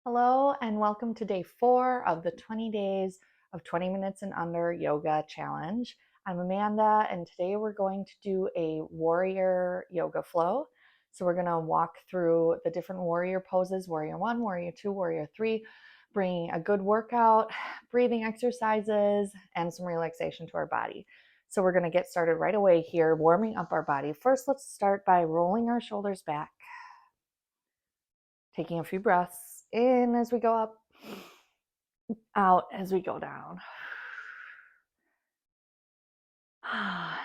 Hello and welcome to day 4 of the 20 days of 20 minutes and under yoga challenge. I'm Amanda and today we're going to do a warrior yoga flow. So we're going to walk through the different warrior poses, warrior 1, warrior 2, warrior 3, bringing a good workout, breathing exercises, and some relaxation to our body. So we're going to get started right away here, warming up our body. First, let's start by rolling our shoulders back. Taking a few breaths in as we go up, out as we go down.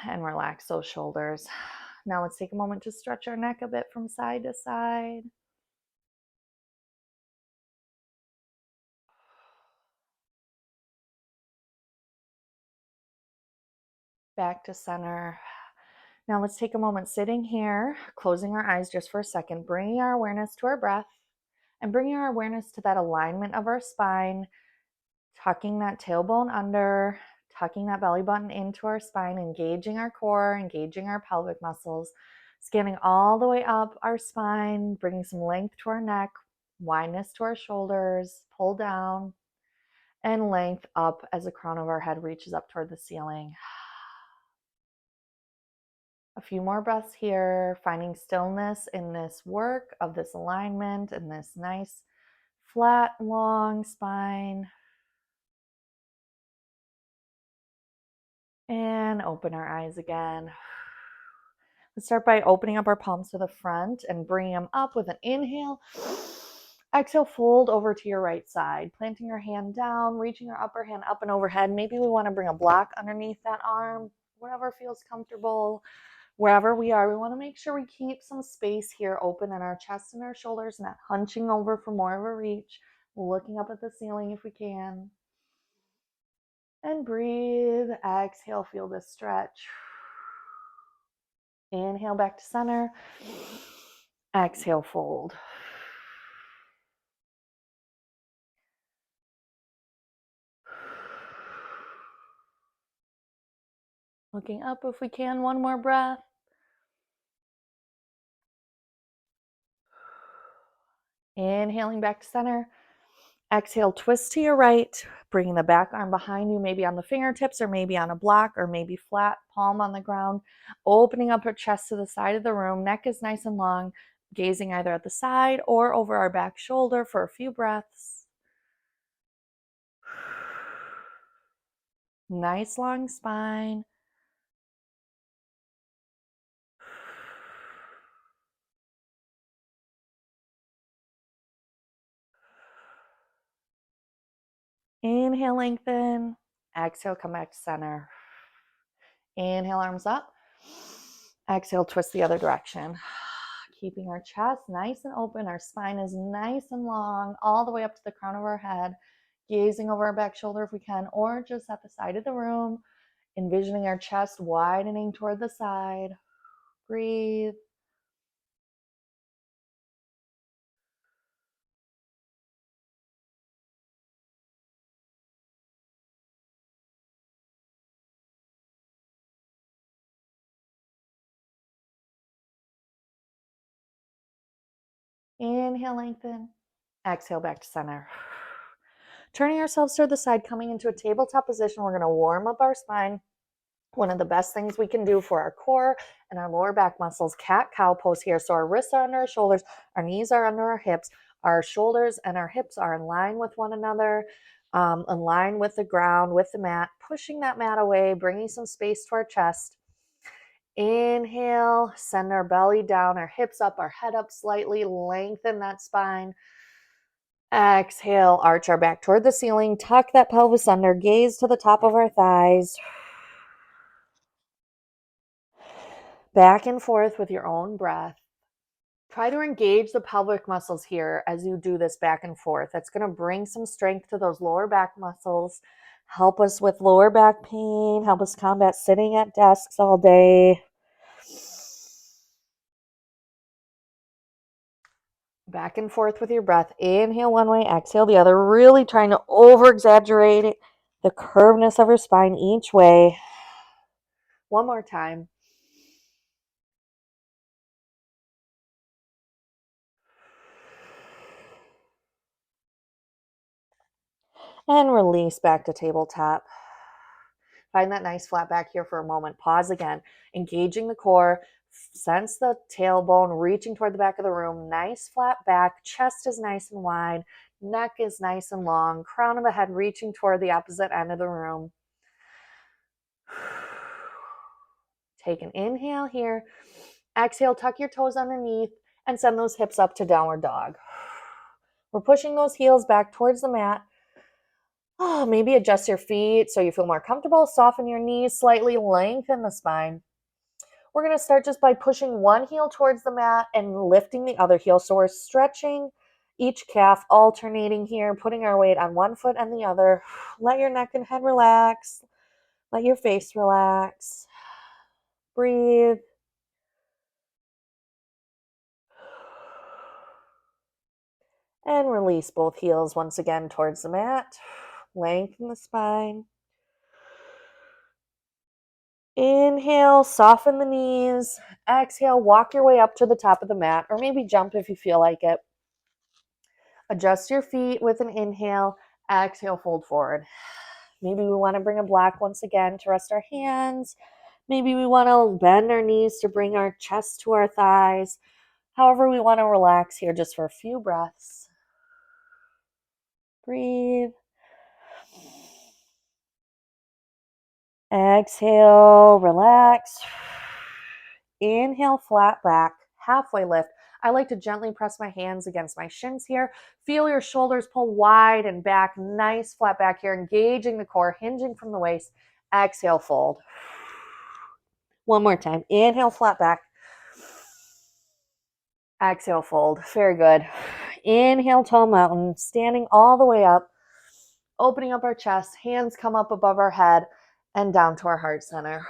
And relax those shoulders. Now let's take a moment to stretch our neck a bit from side to side. Back to center. Now let's take a moment sitting here, closing our eyes just for a second, bringing our awareness to our breath and bringing our awareness to that alignment of our spine, tucking that tailbone under, tucking that belly button into our spine, engaging our core, engaging our pelvic muscles, scanning all the way up our spine, bringing some length to our neck, wideness to our shoulders, pull down, and length up as the crown of our head reaches up toward the ceiling. A few more breaths here, finding stillness in this work of this alignment and this nice, flat, long spine. And open our eyes again. Let's start by opening up our palms to the front and bringing them up with an inhale. Exhale, fold over to your right side, planting your hand down, reaching your upper hand up and overhead. Maybe we want to bring a block underneath that arm, whatever feels comfortable. Wherever we are, we want to make sure we keep some space here open in our chest and our shoulders, not hunching over for more of a reach, looking up at the ceiling if we can. And breathe. Exhale, feel the stretch. Inhale back to center. Exhale, fold. Looking up if we can, one more breath. Inhaling back to center. Exhale, twist to your right, bringing the back arm behind you, maybe on the fingertips or maybe on a block or maybe flat, palm on the ground. Opening up our chest to the side of the room. Neck is nice and long, gazing either at the side or over our back shoulder for a few breaths. Nice long spine. Inhale, lengthen. Exhale, come back to center. Inhale, arms up. Exhale, twist the other direction. Keeping our chest nice and open. Our spine is nice and long, all the way up to the crown of our head. Gazing over our back shoulder if we can, or just at the side of the room. Envisioning our chest widening toward the side. Breathe. Inhale, lengthen. Exhale, back to center. Turning ourselves to the side, coming into a tabletop position. We're going to warm up our spine. One of the best things we can do for our core and our lower back muscles, cat-cow pose here. So our wrists are under our shoulders, our knees are under our hips, our shoulders and our hips are in line with one another, in line with the ground, with the mat, pushing that mat away, bringing some space to our chest. Inhale, send our belly down, our hips up, our head up slightly, lengthen that spine. Exhale, arch our back toward the ceiling, tuck that pelvis under, gaze to the top of our thighs. Back and forth with your own breath. Try to engage the pelvic muscles here as you do this back and forth. That's going to bring some strength to those lower back muscles, help us with lower back pain, help us combat sitting at desks all day. Back and forth with your breath. Inhale one way, exhale the other. Really trying to over-exaggerate the curvedness of your spine each way. One more time. And release back to tabletop. Find that nice flat back here for a moment. Pause again, engaging the core. Sense the tailbone reaching toward the back of the room. Nice flat back. Chest is nice and wide. Neck is nice and long. Crown of the head reaching toward the opposite end of the room. Take an inhale here. Exhale, tuck your toes underneath and send those hips up to downward dog. We're pushing those heels back towards the mat. Oh, maybe adjust your feet so you feel more comfortable. Soften your knees slightly, lengthen the spine. We're going to start just by pushing one heel towards the mat and lifting the other heel. So we're stretching each calf, alternating here, putting our weight on one foot and the other. Let your neck and head relax. Let your face relax. Breathe. And release both heels once again towards the mat. Lengthen the spine. Inhale, soften the knees. Exhale, walk your way up to the top of the mat, or maybe jump if you feel like it. Adjust your feet with an inhale. Exhale, fold forward. Maybe we want to bring a block once again to rest our hands. Maybe we want to bend our knees to bring our chest to our thighs. However we want to relax here just for a few breaths. Breathe. Exhale, relax. Inhale, flat back, halfway lift. I like to gently press my hands against my shins here. Feel your shoulders pull wide and back. Nice flat back here, engaging the core, hinging from the waist. Exhale, fold. One more time. Inhale, flat back. Exhale, fold. Very good. Inhale, tall mountain, standing all the way up, opening up our chest, hands come up above our head and down to our heart center.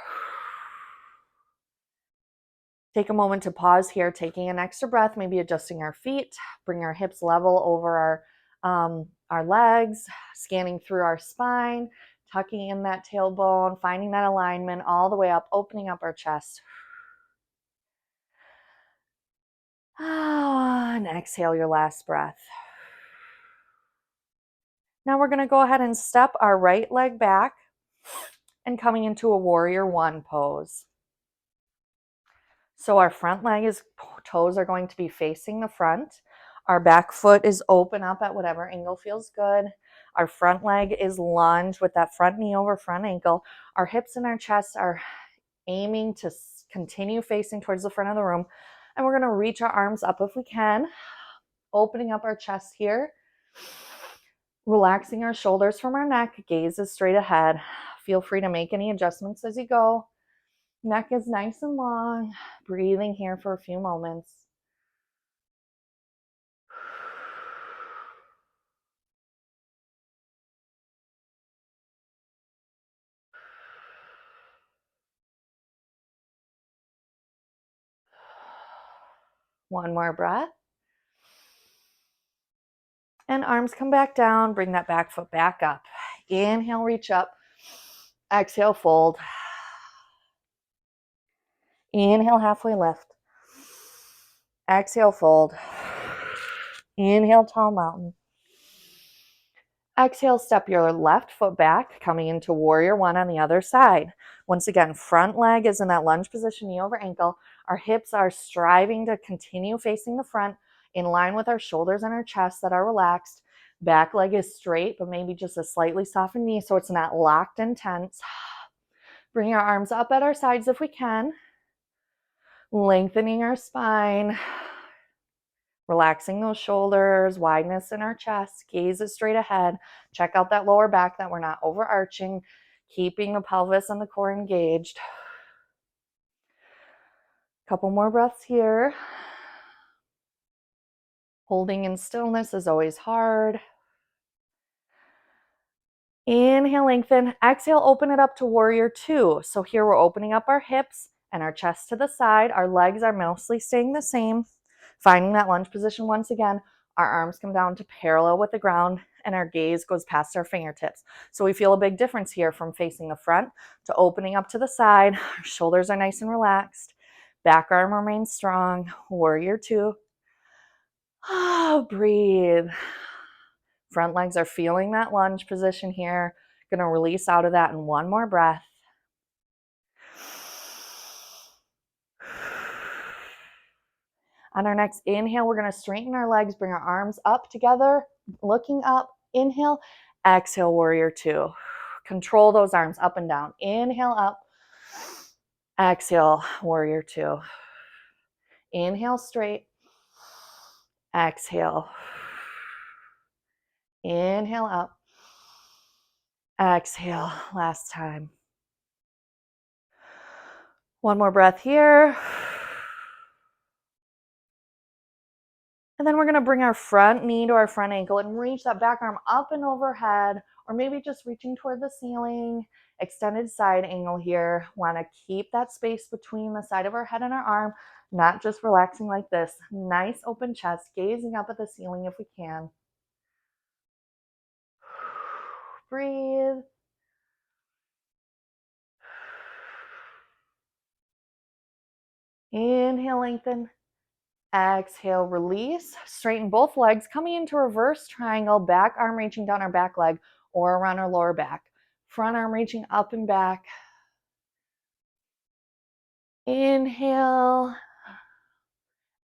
Take a moment to pause here, taking an extra breath, maybe adjusting our feet, bring our hips level over our legs, scanning through our spine, tucking in that tailbone, finding that alignment all the way up, opening up our chest. And exhale your last breath. Now we're going to go ahead and step our right leg back and coming into a warrior one pose. So our front toes are going to be facing the front. Our back foot is open up at whatever angle feels good. Our front leg is lunged with that front knee over front ankle. Our hips and our chest are aiming to continue facing towards the front of the room. And we're going to reach our arms up if we can, opening up our chest here, relaxing our shoulders from our neck, gaze is straight ahead. Feel free to make any adjustments as you go. Neck is nice and long. Breathing here for a few moments. One more breath. And arms come back down. Bring that back foot back up. Inhale, reach up. Exhale, fold. Inhale, halfway lift. Exhale, fold. Inhale, tall mountain. Exhale, step your left foot back, coming into warrior one on the other side. Once again, front leg is in that lunge position, knee over ankle. Our hips are striving to continue facing the front, in line with our shoulders and our chest that are relaxed. Back leg is straight, but maybe just a slightly softened knee so it's not locked and tense. Bring our arms up at our sides if we can. Lengthening our spine. Relaxing those shoulders, wideness in our chest, gaze is straight ahead. Check out that lower back, that we're not overarching, keeping the pelvis and the core engaged. Couple more breaths here. Holding in stillness is always hard. Inhale, lengthen. Exhale, open it up to warrior two. So here we're opening up our hips and our chest to the side. Our legs are mostly staying the same. Finding that lunge position once again. Our arms come down to parallel with the ground and our gaze goes past our fingertips. So we feel a big difference here from facing the front to opening up to the side. Our shoulders are nice and relaxed. Back arm remains strong. Warrior two. Breathe. Front legs are feeling that lunge position here. Going to release out of that in one more breath. On our next inhale, we're going to straighten our legs, bring our arms up together, looking up. Inhale, exhale, warrior two. Control those arms up and down. Inhale up, exhale, warrior two. Inhale straight, exhale. Inhale up, exhale, last time. One more breath here. And then we're going to bring our front knee to our front ankle and reach that back arm up and overhead, or maybe just reaching toward the ceiling. Extended side angle here. Want to keep that space between the side of our head and our arm, not just relaxing like this. Nice open chest, gazing up at the ceiling if we can. Breathe. Inhale, lengthen. Exhale, release. Straighten both legs, coming into reverse triangle, back arm reaching down our back leg or around our lower back. Front arm reaching up and back. Inhale.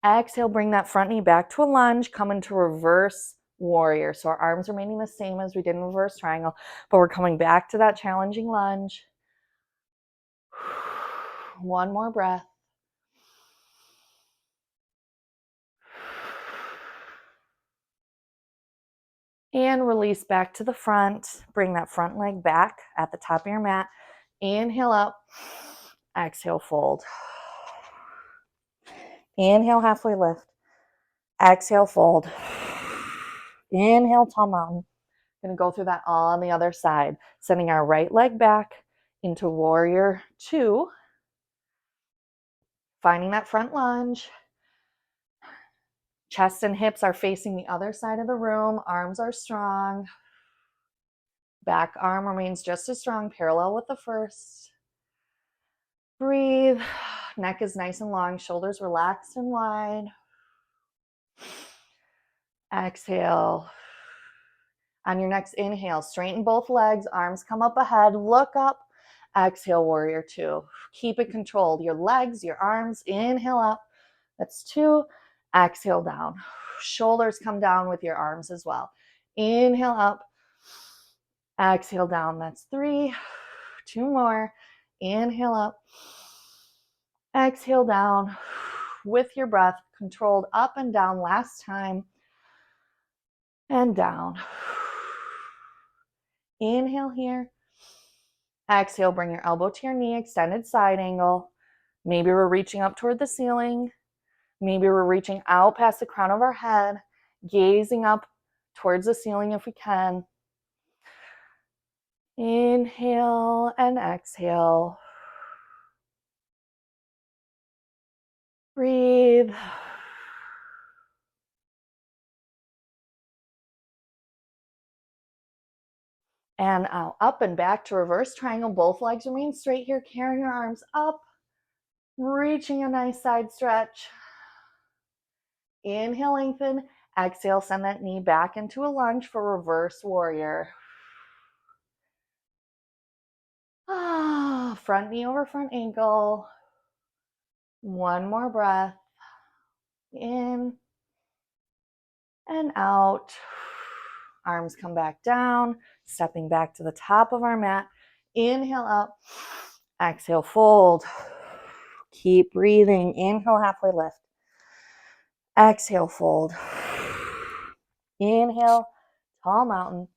Exhale, bring that front knee back to a lunge, come into reverse warrior. So our arms remaining the same as we did in reverse triangle, but we're coming back to that challenging lunge. One more breath. And release back to the front. Bring that front leg back at the top of your mat. Inhale up. Exhale, fold. Inhale, halfway lift. Exhale, fold. Inhale, tall mountain. Going to go through that on the other side. Sending our right leg back into warrior two. Finding that front lunge. Chest and hips are facing the other side of the room. Arms are strong. Back arm remains just as strong, parallel with the first. Breathe. Neck is nice and long, shoulders relaxed and wide. Exhale. On your next inhale, straighten both legs, arms come up ahead, look up. Exhale, warrior two. Keep it controlled. Your legs, your arms, inhale up. That's two. Exhale down. Shoulders come down with your arms as well. Inhale up. Exhale down. That's three. Two more. Inhale up. Exhale down. With your breath, controlled up and down. Last time. And down. Inhale here. Exhale, bring your elbow to your knee, extended side angle. Maybe we're reaching up toward the ceiling. Maybe we're reaching out past the crown of our head, gazing up towards the ceiling if we can. Inhale and exhale. Breathe. And out, up and back to reverse triangle. Both legs remain straight here, carrying your arms up, reaching a nice side stretch. Inhale, lengthen. Exhale, send that knee back into a lunge for reverse warrior. Front knee over front ankle. One more breath. In and out. Arms come back down, stepping back to the top of our mat. Inhale up. Exhale, fold. Keep breathing. Inhale, halfway lift. Exhale, fold. Inhale, tall mountain.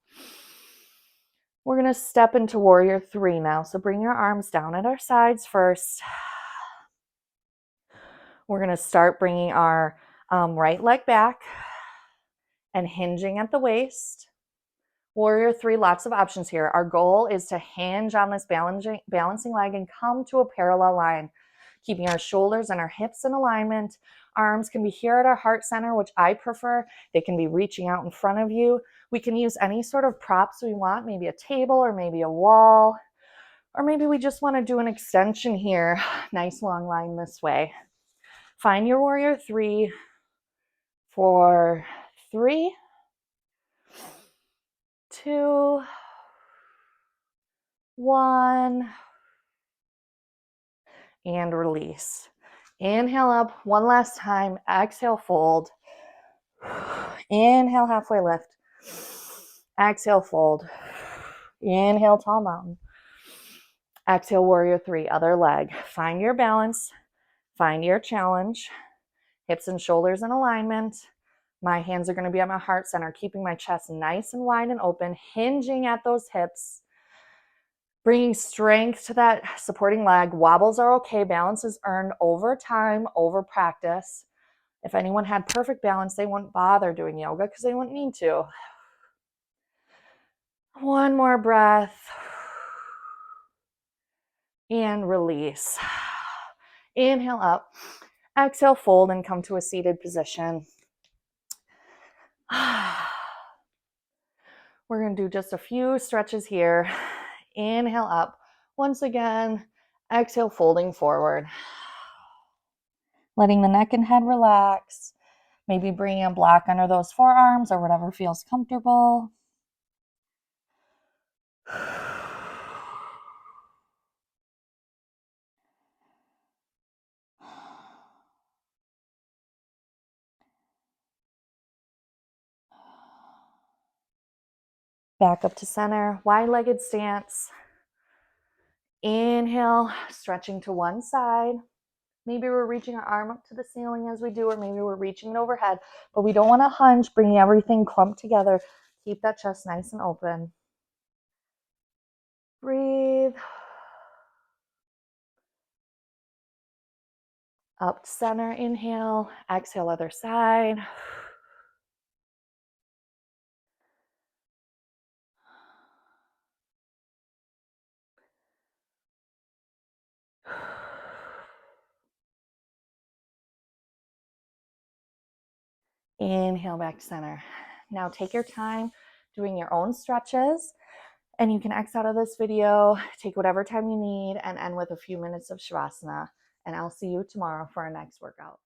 We're going to step into warrior three now. So bring your arms down at our sides first. We're going to start bringing our right leg back and hinging at the waist. Warrior three, lots of options here. Our goal is to hinge on this balancing leg and come to a parallel line, keeping our shoulders and our hips in alignment. Arms can be here at our heart center, which I prefer. They can be reaching out in front of you. We can use any sort of props we want, maybe a table or maybe a wall, or maybe we just want to do an extension here. Nice long line this way. Find your warrior three for 3, 2, 1, and release. Inhale up one last time. Exhale, fold. Inhale, halfway lift. Exhale, fold. Inhale, tall mountain. Exhale, warrior 3, other leg. Find your balance. Find your challenge. Hips and shoulders in alignment. My hands are going to be at my heart center, keeping my chest nice and wide and open, hinging at those hips, bringing strength to that supporting leg. Wobbles are okay. Balance is earned over time, over practice. If anyone had perfect balance, they wouldn't bother doing yoga because they wouldn't need to. One more breath. And release. Inhale up. Exhale, fold and come to a seated position. We're going to do just a few stretches here. Inhale up. Once again, exhale, folding forward. Letting the neck and head relax. Maybe bringing a block under those forearms or whatever feels comfortable. Back up to center, wide-legged stance. Inhale, stretching to one side. Maybe we're reaching our arm up to the ceiling as we do, or maybe we're reaching it overhead, but we don't want to hunch, bringing everything clumped together. Keep that chest nice and open. Breathe. Up to center, inhale. Exhale, other side. Inhale, back to center. Now take your time doing your own stretches, and you can X out of this video, take whatever time you need, and end with a few minutes of Shavasana. And I'll see you tomorrow for our next workout.